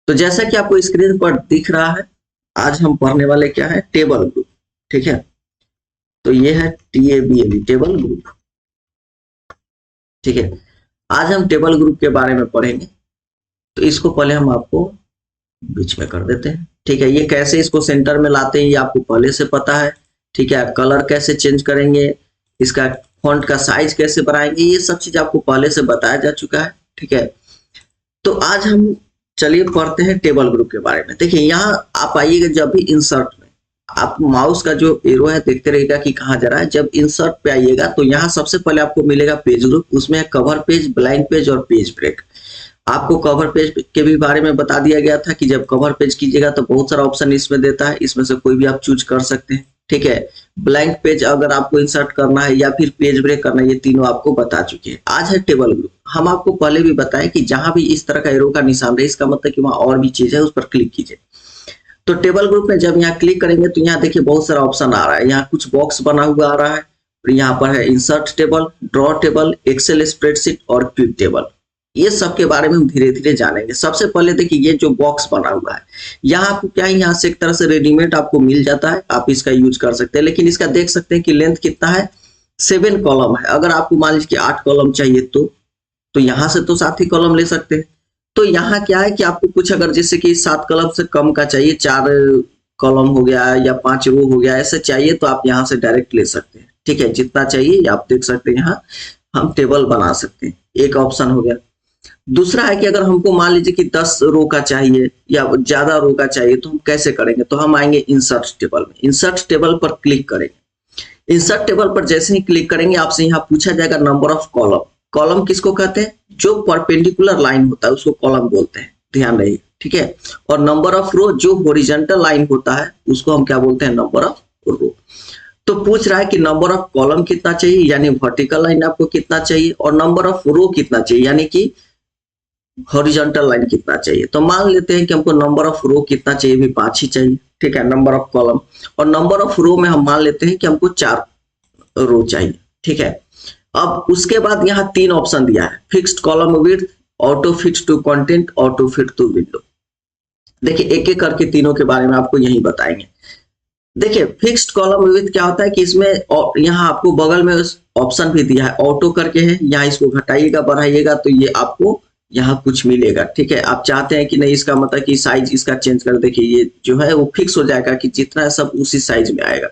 तो जैसा कि आपको स्क्रीन पर दिख रहा है, आज हम पढ़ने वाले क्या है, टेबल ग्रुप। ठीक है, तो ये है TABLE, टेबल ग्रुप। ठीक है, आज हम टेबल ग्रुप के बारे में पढ़ेंगे। तो इसको पहले हम आपको बीच में कर देते हैं। ठीक है, ये कैसे इसको सेंटर में लाते हैं ये आपको पहले से पता है। ठीक है, कलर कैसे चेंज करेंगे, इसका फॉन्ट का साइज कैसे बढ़ाएंगे, ये सब चीज आपको पहले से बताया जा चुका है। ठीक है, तो आज हम चलिए पढ़ते हैं टेबल ग्रुप के बारे में। देखिए, यहाँ आप आइएगा जब भी इंसर्ट में, आप माउस का जो एरो है देखते रहिएगा कि कहाँ जा रहा है। जब इंसर्ट पे आइएगा तो यहाँ सबसे पहले आपको मिलेगा पेज ग्रुप, उसमें कवर पेज, ब्लैंक पेज और पेज ब्रेक। आपको कवर पेज के भी बारे में बता दिया गया था कि जब कवर पेज कीजिएगा तो बहुत सारा ऑप्शन इसमें देता है, इसमें से कोई भी आप चूज कर सकते हैं। ठीक है, ब्लैंक पेज अगर आपको इंसर्ट करना है या फिर पेज ब्रेक करना है, ये तीनों आपको बता चुके हैं। आज है टेबल ग्रुप। हम आपको पहले भी बताएं कि जहां भी इस तरह का एरो का निशान रहे, इसका मतलब कि वहां और भी चीज है, उस पर क्लिक कीजिए। तो टेबल ग्रुप में जब यहाँ क्लिक करेंगे तो यहाँ देखिए बहुत सारा ऑप्शन आ रहा है। यहाँ कुछ बॉक्स बना हुआ आ रहा है, और यहाँ पर है insert table, draw table, Excel spreadsheet और क्विक टेबल। ये सब के बारे में हम धीरे धीरे जानेंगे। सबसे पहले देखिए, ये जो बॉक्स बना हुआ है, यहाँ आपको क्या है, यहाँ से एक तरह से रेडीमेड आपको मिल जाता है, आप इसका यूज कर सकते हैं। लेकिन इसका देख सकते हैं कि लेंथ कितना है, 7 कॉलम है। अगर आपको मान लीजिए कि 8 कॉलम चाहिए तो यहाँ से तो 7 ही कॉलम ले सकते हैं। तो यहाँ क्या है कि आपको कुछ अगर जैसे कि 7 कॉलम से कम का चाहिए, 4 कॉलम हो गया या 5 रो हो गया, ऐसे चाहिए तो आप यहाँ से डायरेक्ट ले सकते हैं। ठीक है, जितना चाहिए आप देख सकते हैं, यहाँ हम टेबल बना सकते हैं। एक ऑप्शन हो गया। दूसरा है कि अगर हमको मान लीजिए कि 10 रो का चाहिए या ज्यादा रो का चाहिए तो हम कैसे करेंगे, तो हम आएंगे इंसर्ट टेबल में। इंसर्ट टेबल पर क्लिक करेंगे। इंसर्ट टेबल पर जैसे ही क्लिक करेंगे आपसे यहाँ पूछा जाएगा नंबर ऑफ कॉलम। कॉलम किसको कहते हैं, जो परपेंडिकुलर लाइन होता है उसको कॉलम बोलते हैं, ध्यान रहिए। ठीक है, और नंबर ऑफ रो, जो हॉरिजॉन्टल लाइन होता है उसको हम क्या बोलते हैं, नंबर ऑफ रो। तो पूछ रहा है कि नंबर ऑफ कॉलम कितना चाहिए, यानी वर्टिकल लाइन आपको कितना चाहिए, और नंबर ऑफ रो कितना चाहिए, यानी कि हॉरिजॉन्टल लाइन कितना चाहिए। तो मान लेते हैं कि हमको नंबर ऑफ रो कितना चाहिए, भी 5 ही चाहिए। ठीक है, नंबर ऑफ कॉलम और नंबर ऑफ रो में हम मान लेते हैं कि हमको 4 रो चाहिए। ठीक है, अब उसके बाद यहाँ 3 ऑप्शन दिया है, fixed column width, auto fit to content, auto fit to window. देखिए, एक एक करके तीनों के बारे में आपको यही बताएंगे। देखिए, फिक्स्ड कॉलम विड्थ क्या होता है कि इसमें यहाँ आपको बगल में ऑप्शन भी दिया है, ऑटो करके है। यहाँ इसको घटाइएगा बढ़ाइएगा तो ये आपको यहाँ कुछ मिलेगा। ठीक है, आप चाहते हैं कि नहीं, इसका मतलब कि साइज इसका चेंज कर, देखिए ये जो है वो फिक्स हो जाएगा कि जितना है सब उसी साइज में आएगा।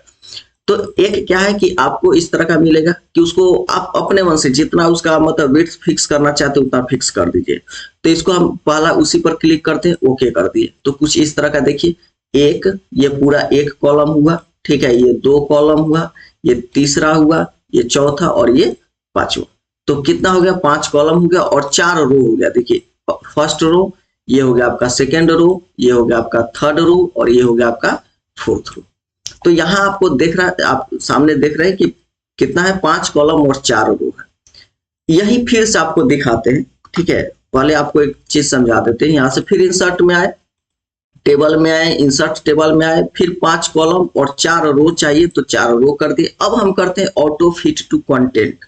तो एक क्या है कि आपको इस तरह का मिलेगा कि उसको आप अपने मन से जितना उसका मतलब विड्थ फिक्स करना चाहते हैं उतना फिक्स कर दीजिए। तो इसको हम पहला उसी पर क्लिक करते हैं, ओके कर दिए। तो कुछ इस तरह का देखिए, एक ये पूरा 1 कॉलम हुआ। ठीक है, ये 2 कॉलम हुआ, ये तीसरा हुआ, ये चौथा और ये 5वां। तो कितना हो गया, 5 कॉलम हो गया और 4 रो हो गया। देखिए, फर्स्ट रो, ये हो गया आपका सेकेंड रो, ये हो गया आपका थर्ड रो और ये हो गया आपका 4th रो। तो यहाँ आपको देख रहा है, आप सामने देख रहे हैं कि कितना है, 5 कॉलम और 4 रो है। यही फिर से आपको दिखाते हैं। ठीक है, पहले आपको एक चीज समझा देते हैं। यहाँ से फिर इंसर्ट में आए, टेबल में आए, इंसर्ट टेबल में आए, फिर 5 कॉलम और 4 रो चाहिए तो 4 रो कर दिए। अब हम करते हैं ऑटो फिट टू कंटेंट।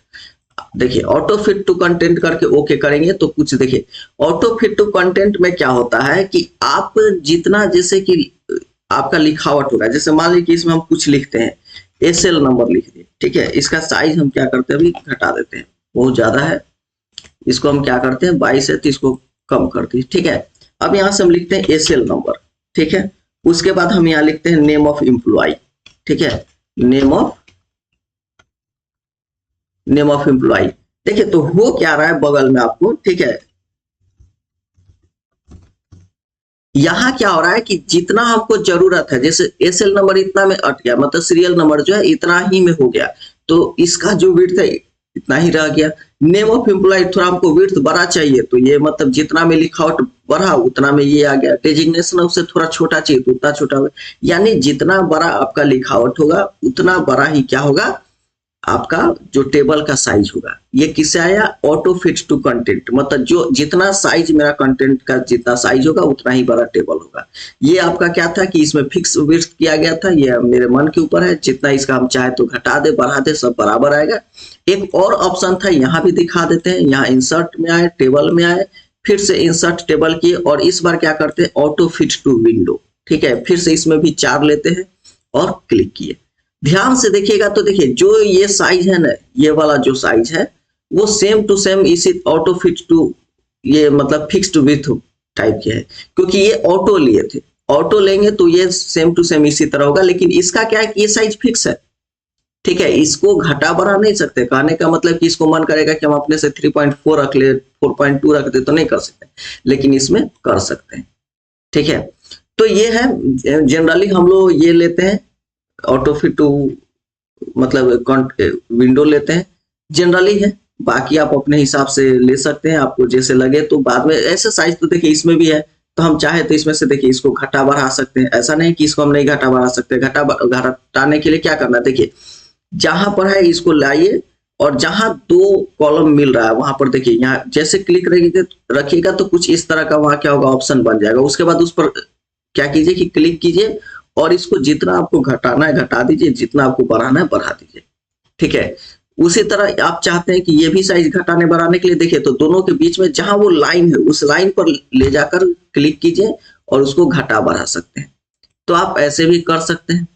देखिए, ऑटो फिट टू कंटेंट करके ओके करेंगे तो कुछ देखिए, ऑटो फिट टू कंटेंट में क्या होता है कि आप जितना, जैसे कि आपका लिखावट होगा, जैसे मान लीजिए कि इसमें हम कुछ लिखते हैं, एसएल नंबर लिख दिए। ठीक है, इसका साइज हम क्या करते हैं, अभी घटा देते हैं, बहुत ज्यादा है, इसको हम क्या करते हैं, 22 है तो इसको कम कर दिए। ठीक है, अब यहाँ से हम लिखते हैं एसएल नंबर। ठीक है, उसके बाद हम यहाँ लिखते हैं नेम ऑफ एम्प्लॉय। ठीक है, नेम ऑफ एम्प्लॉय। देखिए, तो हो क्या रहा है बगल में आपको। ठीक है, यहाँ क्या हो रहा है कि जितना हमको जरूरत है, जैसे एसएल नंबर इतना में अट गया, मतलब सीरियल नंबर जो है इतना ही में हो गया, तो इसका जो विड्थ है इतना ही रह गया। नेम ऑफ एम्प्लॉय थोड़ा हमको विड्थ बड़ा चाहिए, तो ये मतलब जितना में लिखावट बढ़ा उतना में ये आ गया। डेजिग्नेशन उससे थोड़ा छोटा चाहिए तो उतना छोटा होगा। यानी जितना बड़ा आपका लिखावट होगा उतना बड़ा ही क्या होगा, आपका जो टेबल का साइज होगा। ये किससे आया, ऑटो फिट टू कंटेंट, मतलब जो जितना साइज मेरा कंटेंट का जितना साइज होगा उतना ही बड़ा टेबल होगा। ये आपका क्या था कि इसमें फिक्स विड्थ किया गया था, ये मेरे मन के ऊपर है, जितना इसका हम चाहे तो घटा दे बढ़ा दे सब बराबर आएगा। एक और ऑप्शन था, यहाँ भी दिखा देते हैं। यहाँ इंसर्ट में आए, टेबल में आए, फिर से इंसर्ट टेबल किए और इस बार क्या करते हैं ऑटो फिट टू विंडो। ठीक है, फिर से इसमें भी 4 लेते हैं और क्लिक किए। ध्यान से देखिएगा तो देखिए जो ये साइज है ना, ये वाला जो साइज है वो सेम टू सेम इसी ऑटो फिट टू ये मतलब फिक्स्ड विथ टाइप के है, क्योंकि ये ऑटो लिए थे। ऑटो लेंगे तो ये सेम टू सेम इसी तरह होगा, लेकिन इसका क्या है कि ये साइज फिक्स है। ठीक है, इसको घटा बढ़ा नहीं सकते। कहने का मतलब कि इसको मन करेगा कि हम अपने से 3.4 रख ले, 4.2 रख दे, तो नहीं कर सकते, लेकिन इसमें कर सकते हैं। ठीक है, तो ये है जनरली हम लोग ये लेते हैं ऑटो फिट टू मतलब विंडो लेते हैं, जनरली है। बाकी आप अपने हिसाब से ले सकते हैं, आपको जैसे लगे। तो बाद में ऐसे साइज तो देखिए इसमें भी है, तो हम चाहे तो इसमें से देखिए इसको घटा बढ़ा सकते हैं। ऐसा नहीं कि इसको हम नहीं घटा बढ़ा सकते। घटाने के लिए क्या करना है, देखिए जहां पर है इसको लाइए और जहां 2 कॉलम मिल रहा है वहां पर देखिए, यहाँ जैसे क्लिक रखिएगा तो कुछ इस तरह का वहां क्या होगा ऑप्शन बन जाएगा। उसके बाद उस पर क्या कीजिए कि क्लिक कीजिए और इसको जितना आपको घटाना है घटा दीजिए, जितना आपको बढ़ाना है बढ़ा दीजिए। ठीक है, उसी तरह आप चाहते हैं कि ये भी साइज घटाने बढ़ाने के लिए देखिए, तो दोनों के बीच में जहां वो लाइन है उस लाइन पर ले जाकर क्लिक कीजिए और उसको घटा बढ़ा सकते हैं। तो आप ऐसे भी कर सकते हैं।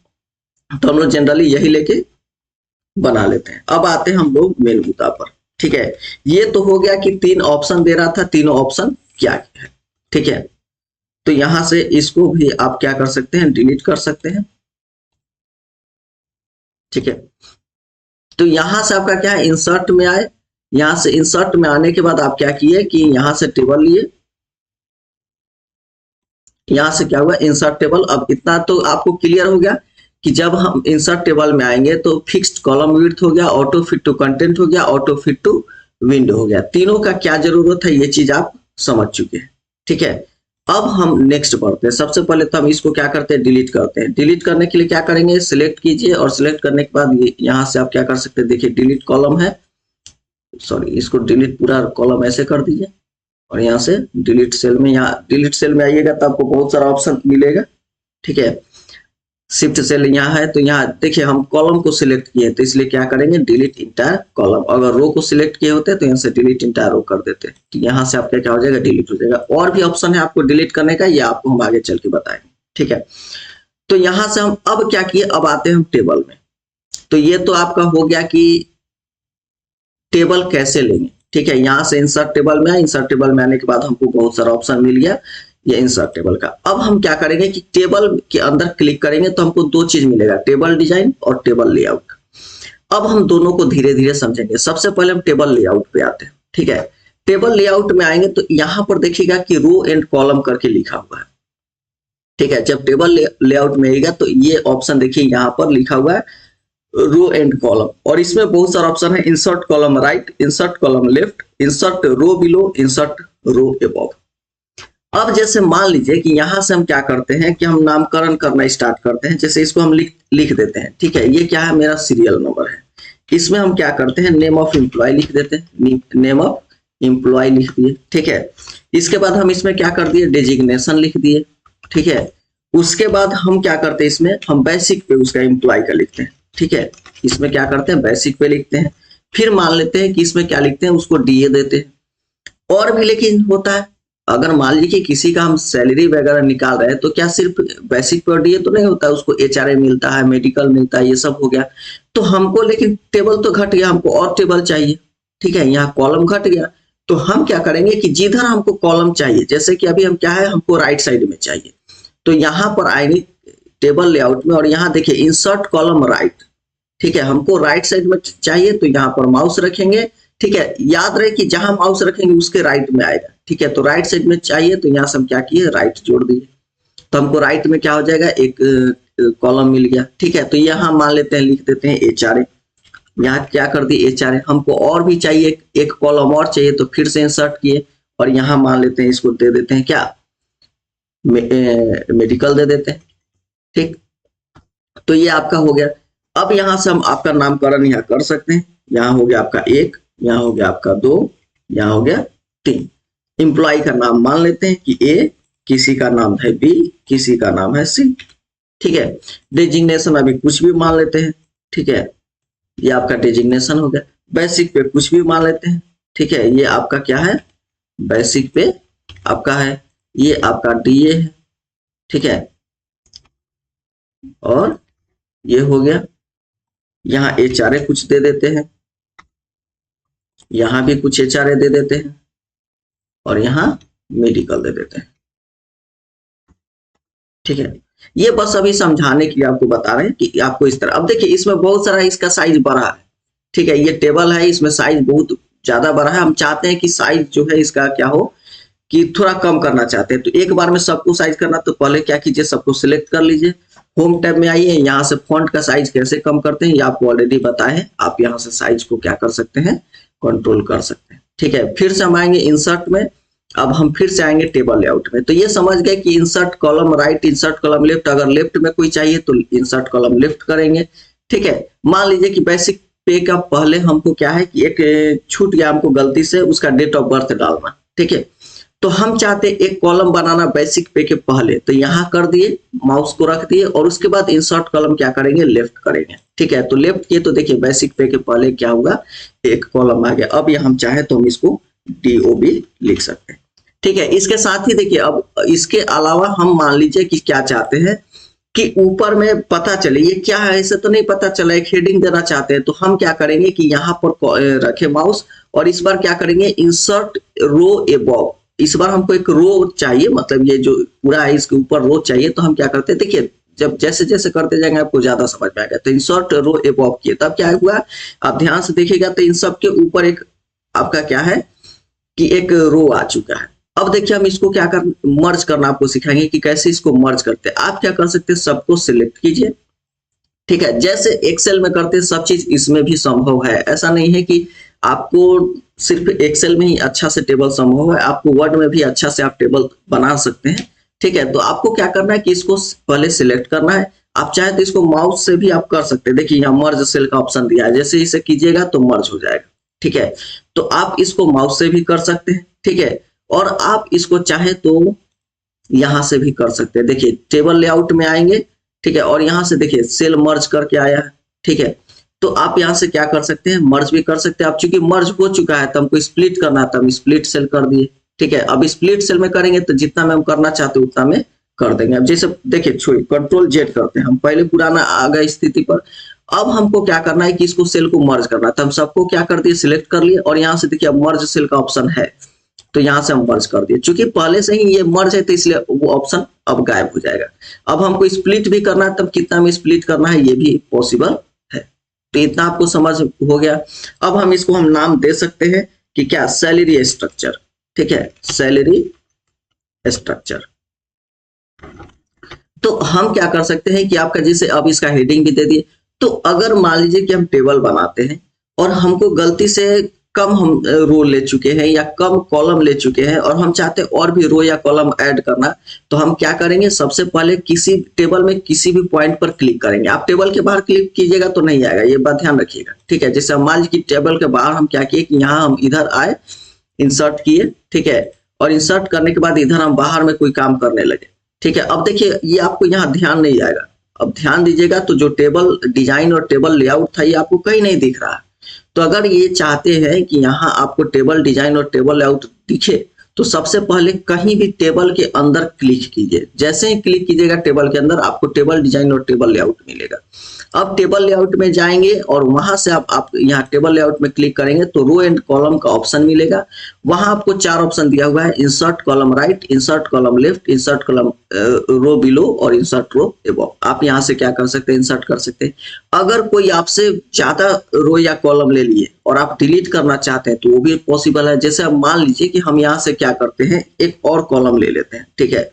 तो हम लोग जनरली यही लेके बना लेते हैं। अब आते हैं हम लोग मेन मुद्दा पर। ठीक है, ये तो हो गया कि 3 ऑप्शन दे रहा था, तीनों ऑप्शन क्या है। ठीक है, तो यहां से इसको भी आप क्या कर सकते हैं, डिलीट कर सकते हैं। ठीक है, तो यहां से आपका क्या है, इंसर्ट में आए। यहां से इंसर्ट में आने के बाद आप क्या किए कि यहां से टेबल लिए, यहां से क्या हुआ इंसर्ट टेबल। अब इतना तो आपको क्लियर हो गया कि जब हम इंसर्ट टेबल में आएंगे तो फिक्स्ड कॉलम विड्थ हो गया, ऑटो फिट टू कंटेंट हो गया, ऑटो फिट टू विंडो हो गया। तीनों का क्या जरूरत है ये चीज आप समझ चुके हैं। ठीक है, अब हम नेक्स्ट बढ़ते हैं। सबसे पहले तो हम इसको क्या करते हैं, डिलीट करते हैं। डिलीट करने के लिए क्या करेंगे, सिलेक्ट कीजिए और सिलेक्ट करने के बाद यहाँ से आप क्या कर सकते हैं, देखिए डिलीट कॉलम है, सॉरी इसको डिलीट पूरा कॉलम ऐसे कर दीजिए और यहाँ से डिलीट सेल में, यहाँ डिलीट सेल में आइएगा तो आपको बहुत सारा ऑप्शन मिलेगा। ठीक है, शिफ्ट सेल यहाँ है, तो यहाँ देखिए हम कॉलम को सिलेक्ट किए तो इसलिए क्या करेंगे, डिलीट इंटायर कॉलम। अगर रो को सिलेक्ट किए होते तो यहाँ से डिलीट इंटायर रो कर देते, तो यहाँ से आपका क्या हो जाएगा, डिलीट हो जाएगा। और भी ऑप्शन है आपको डिलीट करने का, ये आपको हम आगे चल के बताएंगे। ठीक है, तो यहाँ से हम अब क्या किए, अब आते हैं हम टेबल में। तो ये तो आपका हो गया कि टेबल कैसे लेंगे। ठीक है, यहाँ से इंसर्ट टेबल में आए, इंसर्ट टेबल में आने के बाद हमको बहुत सारा ऑप्शन मिल गया ये इंसर्ट टेबल का। अब हम क्या करेंगे कि टेबल के अंदर क्लिक करेंगे तो हमको 2 चीज मिलेगा, टेबल डिजाइन और टेबल लेआउट। अब हम दोनों को धीरे धीरे समझेंगे। सबसे पहले हम टेबल लेआउट पे आते हैं। ठीक है, टेबल लेआउट में आएंगे तो यहाँ पर देखिएगा कि रो एंड कॉलम करके लिखा हुआ है। ठीक है, जब टेबल लेआउट में आएगा तो ये ऑप्शन देखिए यहाँ पर लिखा हुआ है रो एंड कॉलम, और इसमें बहुत सारा ऑप्शन है, insert column right, insert column left, insert row below, insert row above. अब जैसे मान लीजिए कि यहां से हम क्या करते हैं कि हम नामकरण करना स्टार्ट करते हैं। जैसे इसको हम लिख देते हैं। ठीक है, ये क्या है, मेरा सीरियल नंबर है। इसमें हम क्या करते हैं, नेम ऑफ एम्प्लॉय लिख देते हैं, नेम ऑफ एम्प्लॉय लिख दिए। ठीक है, इसके बाद हम इसमें क्या कर दिए, डेजिग्नेशन लिख दिए। ठीक है, उसके बाद हम क्या करते हैं, इसमें हम बेसिक पे उसका एम्प्लॉय का लिखते हैं। ठीक है, इसमें क्या करते हैं, बेसिक पे लिखते हैं। फिर मान लेते हैं कि इसमें क्या लिखते हैं, उसको डीए देते हैं। और भी लेकिन होता है, अगर मान लीजिए किसी का हम सैलरी वगैरह निकाल रहे हैं तो क्या सिर्फ बेसिक पर डीए तो नहीं होता है, उसको एचआरए मिलता है, मेडिकल मिलता है, ये सब हो गया। तो हमको लेकिन टेबल तो घट गया, हमको और टेबल चाहिए। ठीक है, यहाँ कॉलम घट गया, तो हम क्या करेंगे कि जिधर हमको कॉलम चाहिए, जैसे कि अभी हम क्या है, हमको राइट साइड में चाहिए, तो यहाँ पर आएंगे टेबल लेआउट में और यहाँ देखिए इंसर्ट कॉलम राइट। ठीक है, हमको राइट साइड में चाहिए तो यहाँ पर माउस रखेंगे। ठीक है, याद रहे कि जहां माउस रखेंगे उसके राइट में आएगा। ठीक है, तो राइट साइड में चाहिए तो यहाँ से हम क्या किए, राइट जोड़ दिए, तो हमको राइट में क्या हो जाएगा, एक कॉलम मिल गया। ठीक है, तो यहाँ मान लेते हैं, लिख देते हैं एचआरए। यहाँ क्या कर दिए, एचआरए। हमको और भी चाहिए, एक कॉलम और चाहिए, तो फिर से इंसर्ट किए और यहाँ मान लेते हैं, इसको दे देते हैं क्या, मेडिकल दे देते हैं। ठीक, तो ये आपका हो गया। अब यहाँ से हम आपका नामकरण यहाँ कर सकते हैं। यहाँ हो गया आपका 1, यहाँ हो गया आपका 2, यहाँ हो गया 3। एम्प्लॉय का नाम मान लेते हैं कि ए, किसी का नाम है बी, किसी का नाम है सी। ठीक है, डेजिग्नेशन अभी कुछ भी मान लेते हैं। ठीक है, ये आपका डेजिग्नेशन हो गया। बेसिक पे कुछ भी मान लेते हैं। ठीक है, ये आपका क्या है, बेसिक पे आपका है, ये आपका डीए है, ठीक है, और ये हो गया, यहाँ एचआरए कुछ दे देते हैं, यहाँ भी कुछ एचआरए दे देते हैं, और यहाँ मेडिकल दे देते हैं, ठीक है। ये बस अभी समझाने के लिए आपको बता रहे हैं कि आपको इस तरह, अब देखिए इसमें बहुत सारा इसका साइज बड़ा है, ठीक है, ये टेबल है, इसमें साइज बहुत ज्यादा बड़ा है, हम चाहते हैं कि साइज जो है इसका क्या हो कि थोड़ा कम करना चाहते हैं, तो एक बार में सबको साइज करना, तो पहले क्या कीजिए, सबको सिलेक्ट कर लीजिए, होम टैब में आइए, यहाँ से फॉन्ट का साइज कैसे कम करते हैं ये आपको ऑलरेडी बताए हैं, आप यहाँ से साइज को क्या कर सकते हैं, कंट्रोल कर सकते हैं, ठीक है। फिर से हम आएंगे इंसर्ट में, अब हम फिर से आएंगे टेबल लेआउट में, तो ये समझ गए कि insert column right, insert column left, अगर लेफ्ट में कोई चाहिए तो इंसर्ट कॉलम लेफ्ट करेंगे, ठीक है। मान लीजिए कि बेसिक पे का पहले हमको क्या है कि एक छूट गया हमको गलती से उसका डेट ऑफ बर्थ डालना, ठीक है, तो हम चाहते एक कॉलम बनाना बेसिक पे के पहले, तो यहाँ कर दिए, माउस को रख दिए, और उसके बाद इंसर्ट कॉलम क्या करेंगे, लेफ्ट करेंगे, ठीक है। तो लेफ्ट किए तो देखिए बेसिक पे के पहले क्या होगा, एक कॉलम आ गया, अब ये हम चाहे तो हम इसको DOB लिख सकते हैं, ठीक है। इसके साथ ही देखिए अब इसके अलावा हम मान लीजिए कि क्या चाहते हैं कि ऊपर में पता चले ये क्या है, ऐसे तो नहीं पता चला, एक हेडिंग देना चाहते हैं, तो हम क्या करेंगे कि यहाँ पर रखे माउस, और इस बार क्या करेंगे, इंसर्ट रो एबव, इस बार हमको एक रो चाहिए, मतलब ये जो पूरा है इसके ऊपर रो चाहिए, तो हम क्या करते हैं, देखिए जब जैसे जैसे करते जाएंगे आपको ज्यादा समझ में आएगा, तो इंसर्ट रो एबव किए, तब क्या हुआ, आप ध्यान से देखिएगा तो इन सब के ऊपर एक आपका क्या है कि एक रो आ चुका है। अब देखिए हम इसको क्या कर मर्ज करना आपको सिखाएंगे कि कैसे इसको मर्ज करते हैं। आप क्या कर सकते हैं, सबको सिलेक्ट कीजिए, ठीक है, जैसे एक्सेल में करते हैं सब चीज इसमें भी संभव है, ऐसा नहीं है कि आपको सिर्फ एक्सेल में ही अच्छा से टेबल संभव है, आपको वर्ड में भी अच्छा से आप टेबल बना सकते हैं, ठीक है। तो आपको क्या करना है कि इसको पहले सिलेक्ट करना है, आप चाहे तो इसको माउस से भी आप कर सकते हैं, देखिए यहाँ मर्ज सेल का ऑप्शन दिया है, जैसे इसे कीजिएगा तो मर्ज हो जाएगा, ठीक है। तो आप इसको माउस से भी कर सकते हैं, ठीक है, और आप इसको चाहे तो यहाँ से भी कर सकते हैं, देखिए टेबल लेआउट में आएंगे, ठीक है, और यहाँ से देखिए सेल मर्ज करके आया है, ठीक है। तो आप यहाँ से क्या कर सकते हैं, मर्ज भी कर सकते हैं, आप चूंकि मर्ज हो चुका है तो हमको स्प्लिट करना था, हम स्प्लिट सेल कर दिए, ठीक है। अब स्प्लिट सेल में करेंगे तो जितना में हम करना चाहते हैं उतना में कर देंगे। अब जैसे देखिए छोड़िए, कंट्रोल Z करते हैं, हम पहले पुराना आ गए स्थिति पर, अब हमको क्या करना है कि इसको सेल को मर्ज करना था, हम सबको क्या कर दिए, सिलेक्ट कर लिए, और यहाँ से देखिए अब मर्ज सेल का ऑप्शन है, तो यहाँ से हम मर्ज कर दिए, चूंकि पहले से ही ये मर्ज है तो इसलिए वो ऑप्शन अब गायब हो जाएगा। अब हमको स्प्लिट भी करना है, तब कितना में स्प्लिट करना है ये भी पॉसिबल है, तो इतना आपको समझ हो गया। अब हम इसको हम नाम दे सकते हैं कि क्या, सैलरी स्ट्रक्चर, ठीक है, सैलरी स्ट्रक्चर। तो हम क्या कर सकते हैं कि आपका जैसे अब इसका हेडिंग भी दे दिए, तो अगर मान लीजिए कि हम टेबल बनाते हैं और हमको गलती से कम हम रो ले चुके हैं या कम कॉलम ले चुके हैं, और हम चाहते हैं और भी रो या कॉलम ऐड करना, तो हम क्या करेंगे, सबसे पहले किसी टेबल में किसी भी पॉइंट पर क्लिक करेंगे। आप टेबल के बाहर क्लिक कीजिएगा तो नहीं आएगा, ये बात ध्यान रखिएगा, ठीक है। जैसे मान लीजिए कि टेबल के बाहर हम क्या किए कि यहाँ हम इधर आए, इंसर्ट किए, ठीक है, और इंसर्ट करने के बाद इधर हम बाहर में कोई काम करने लगे, ठीक है। अब देखिए ये आपको यहाँ ध्यान नहीं आएगा, अब ध्यान दीजिएगा, तो जो टेबल डिजाइन और टेबल लेआउट था ये आपको कहीं नहीं दिख रहा है। तो अगर ये चाहते हैं कि यहाँ आपको टेबल डिजाइन और टेबल लेआउट दिखे, तो सबसे पहले कहीं भी टेबल के अंदर क्लिक कीजिए, जैसे ही क्लिक कीजिएगा टेबल के अंदर आपको टेबल डिजाइन और टेबल लेआउट मिलेगा। अब टेबल लेआउट में जाएंगे और वहां से आप यहाँ टेबल लेआउट में क्लिक करेंगे तो रो एंड कॉलम का ऑप्शन मिलेगा, वहां आपको 4 ऑप्शन दिया हुआ है, insert column right, insert column left, insert column row below और इंसर्ट रो एबव। आप यहाँ से क्या कर सकते हैं, इंसर्ट कर सकते हैं। अगर कोई आपसे ज्यादा रो या कॉलम ले लिए और आप डिलीट करना चाहते हैं तो वो भी पॉसिबल है। जैसे अब मान लीजिए कि हम यहाँ से क्या करते हैं, एक और कॉलम ले लेते हैं, ठीक है,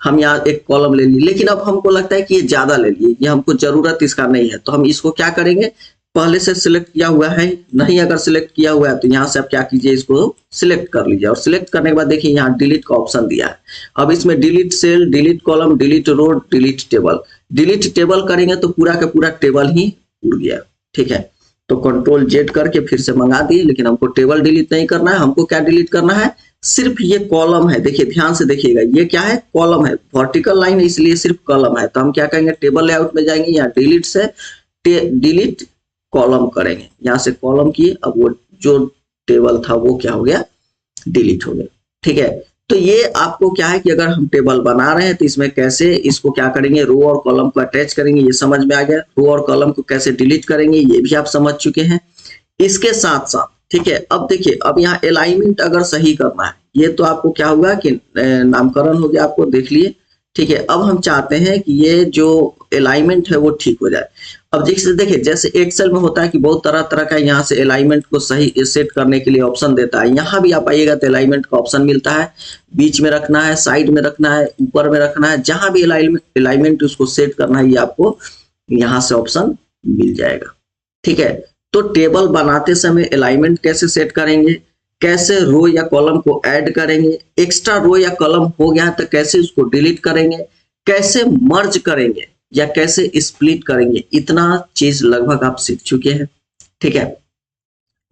हम यहाँ एक कॉलम ले लिए, लेकिन अब हमको लगता है कि ये ज्यादा ले लिए, ये हमको जरूरत इसका नहीं है, तो हम इसको क्या करेंगे, पहले से सिलेक्ट किया हुआ है नहीं, अगर सिलेक्ट किया हुआ है तो यहाँ से आप क्या कीजिए, इसको सिलेक्ट कर लीजिए, और सिलेक्ट करने के बाद देखिए यहाँ डिलीट का ऑप्शन दिया है। अब इसमें delete cell, delete column, delete row, delete table, delete table करेंगे तो पूरा का पूरा टेबल ही उड़ गया, ठीक है। तो कंट्रोल Z करके फिर से मंगा दिए, लेकिन हमको टेबल डिलीट नहीं करना है, हमको क्या डिलीट करना है, सिर्फ ये कॉलम है। देखिए ध्यान से देखिएगा, ये क्या है, कॉलम है, वर्टिकल लाइन है इसलिए सिर्फ कॉलम है। तो हम क्या करेंगे, टेबल लेआउट में जाएंगे, यहाँ डिलीट से डिलीट कॉलम करेंगे, यहाँ से कॉलम किए, अब वो जो टेबल था वो क्या हो गया, डिलीट हो गया, ठीक है। तो ये आपको क्या है कि अगर हम टेबल बना रहे हैं तो इसमें कैसे इसको क्या करेंगे, रो और कॉलम को अटैच करेंगे, ये समझ में आ गया। रो और कॉलम को कैसे डिलीट करेंगे ये भी आप समझ चुके हैं। इसके साथ साथ ठीक है, अब देखिए, अब यहाँ अलाइनमेंट अगर सही करना है, ये तो आपको क्या हुआ कि नामकरण हो गया, आपको देख लिए। ठीक है, अब हम चाहते हैं कि ये जो अलाइनमेंट है वो ठीक हो जाए। अब देखिए, जैसे एक्सेल में होता है कि बहुत तरह तरह का यहाँ से अलाइनमेंट को सही सेट करने के लिए ऑप्शन देता है। यहाँ भी आप आइएगा तो अलाइनमेंट का ऑप्शन मिलता है, बीच में रखना है, साइड में रखना है, ऊपर में रखना है, जहां भी अलाइनमेंट उसको सेट करना है, ये आपको यहाँ से ऑप्शन मिल जाएगा। ठीक है, तो टेबल बनाते समय अलाइनमेंट कैसे सेट करेंगे, कैसे रो या कॉलम को ऐड करेंगे, एक्स्ट्रा रो या कॉलम हो गया तो कैसे उसको डिलीट करेंगे, कैसे मर्ज करेंगे या कैसे स्प्लिट करेंगे, इतना चीज लगभग आप सीख चुके हैं। ठीक है,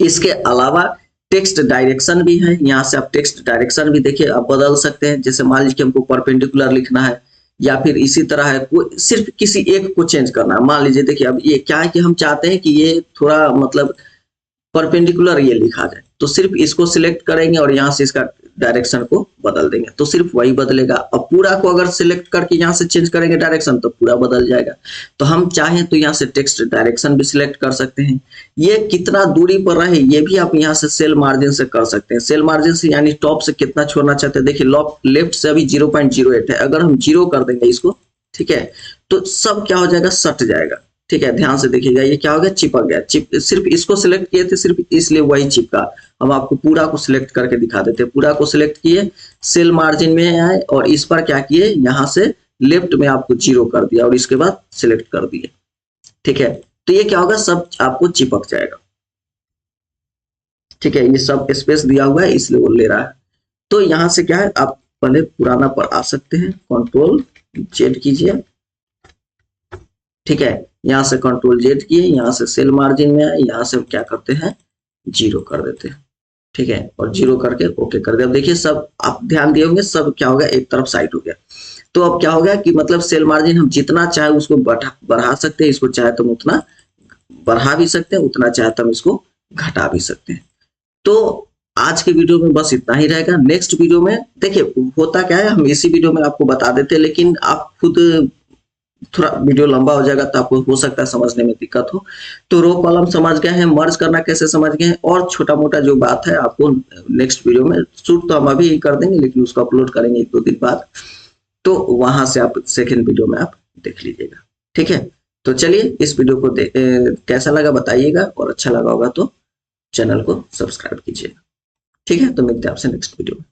इसके अलावा टेक्स्ट डायरेक्शन भी है। यहाँ से आप टेक्स्ट डायरेक्शन भी देखिए आप बदल सकते हैं। जैसे मान लीजिए कि हमको परपेंडिकुलर लिखना है या फिर इसी तरह है, कोई सिर्फ किसी एक को चेंज करना है। मान लीजिए देखिए, अब ये क्या है कि हम चाहते हैं कि ये थोड़ा मतलब परपेंडिकुलर ये लिखा जाए, तो सिर्फ इसको सिलेक्ट करेंगे और यहाँ से इसका डायरेक्शन को बदल देंगे तो सिर्फ वही बदलेगा। अब पूरा को अगर सिलेक्ट करके यहाँ से चेंज करेंगे डायरेक्शन तो पूरा बदल जाएगा। तो हम चाहें तो यहाँ से टेक्स्ट डायरेक्शन भी सिलेक्ट कर सकते हैं। ये कितना दूरी पर रहे ये भी आप यहाँ से सेल मार्जिन से कर सकते हैं। सेल मार्जिन से यानी टॉप से कितना छोड़ना चाहते हैं। देखिए लेफ्ट से अभी 0.08 है, अगर हम 0 कर देंगे इसको, ठीक है, तो सब क्या हो जाएगा, सट जाएगा। ठीक है, ध्यान से देखिएगा, ये क्या हो गया, चिपक गया। सिर्फ इसको सिलेक्ट किए थे सिर्फ इसलिए वही चिपका। हम आपको पूरा को सिलेक्ट करके दिखा देते हैं। पूरा को सिलेक्ट किए, सेल मार्जिन में आए और इस पर क्या किए, यहाँ से लेफ्ट में आपको 0 कर दिया और इसके बाद सिलेक्ट कर दिए। ठीक है, तो ये क्या होगा, सब आपको चिपक जाएगा। ठीक है, ये सब स्पेस दिया हुआ है इसलिए वो ले रहा है। तो यहाँ से क्या है, आप पहले पुराना पर आ सकते हैं, Ctrl+Z कीजिए। ठीक है, यहाँ से Ctrl+Z किए, यहाँ से सेल मार्जिन में आए, यहाँ से क्या करते हैं, 0 कर देते हैं। ठीक है, और 0 करके ओके कर दे। अब देखिए सब आप ध्यान दिए होंगे, सब क्या हो गया, एक तरफ साइड हो गया। तो अब क्या हो गया कि मतलब सेल मार्जिन हम जितना चाहे उसको बढ़ा सकते हैं, इसको चाहे तो हम उतना बढ़ा भी सकते हैं, उतना चाहे तो हम इसको घटा भी सकते हैं। तो आज के वीडियो में बस इतना ही रहेगा। नेक्स्ट वीडियो में देखिए होता क्या है, हम इसी वीडियो में आपको बता देते हैं, लेकिन आप खुद थोड़ा वीडियो लंबा हो जाएगा तो आपको हो सकता है समझने में दिक्कत हो। तो रो कॉलम समझ गए हैं, मर्ज करना कैसे समझ गए हैं, और छोटा मोटा जो बात है आपको नेक्स्ट वीडियो में, शूट तो हम अभी ही कर देंगे लेकिन उसको अपलोड करेंगे 1-2 दिन बाद, तो वहां से आप सेकेंड वीडियो में आप देख लीजिएगा। ठीक है, तो चलिए इस वीडियो को कैसा लगा बताइएगा, और अच्छा लगा होगा तो चैनल को सब्सक्राइब कीजिएगा। ठीक है, तो मिलते हैं आपसे नेक्स्ट वीडियो में।